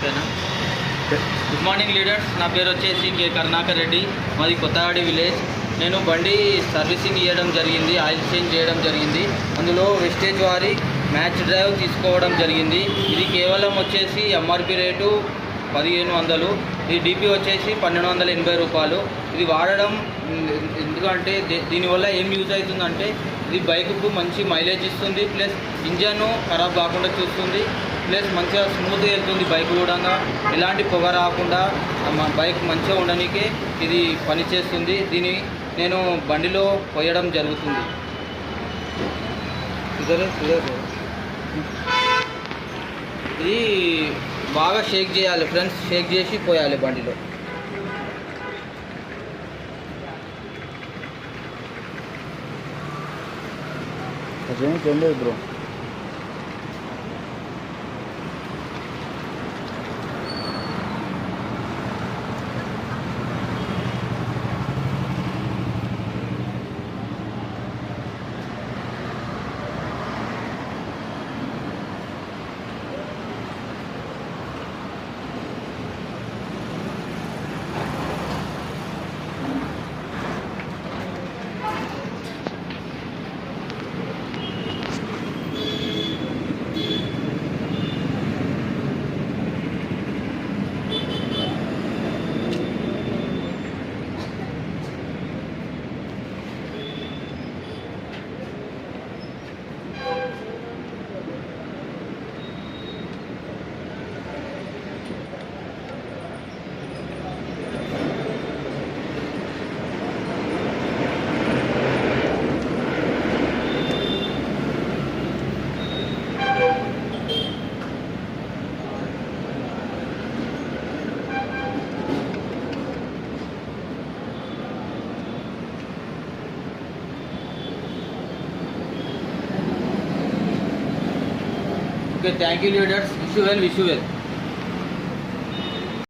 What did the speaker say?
ఓకేనా. Good morning leaders, నా పేరు వచ్చేసి కే కరుణాకర్ రెడ్డి, మాది కొత్తవాడి విలేజ్. నేను బండి సర్వీసింగ్ ఇవ్వడం జరిగింది, ఆయిల్ చేంజ్ చేయడం జరిగింది. అందులో వెస్టేజ్ వారి మ్యాచ్ డ్రైవ్ తీసుకోవడం జరిగింది. ఇది కేవలం వచ్చేసి ఎంఆర్పి రేటు 1500, ఈ డిపి వచ్చేసి 1280 రూపాయలు. ఇది వాడడం ఎందుకంటే దీనివల్ల ఏం యూజ్ అవుతుందంటే ఇది బైక్కు మంచి మైలేజ్ ఇస్తుంది, ప్లస్ ఇంజన్ ఖరాబ్ కాకుండా చూస్తుంది, ప్లస్ మంచిగా స్మూత్గా వెళ్తుంది బైక్ కూడా. ఎలాంటి పొగ రాకుండా బైక్ మంచిగా ఉండడానికే ఇది పనిచేస్తుంది. దీన్ని నేను బండిలో పోయడం జరుగుతుంది. ఇది బాగా షేక్ చేయాలి ఫ్రెండ్స్, షేక్ చేసి పోయాలి బండిలో. అదేం bro. Okay, thank you leaders. Wish you well.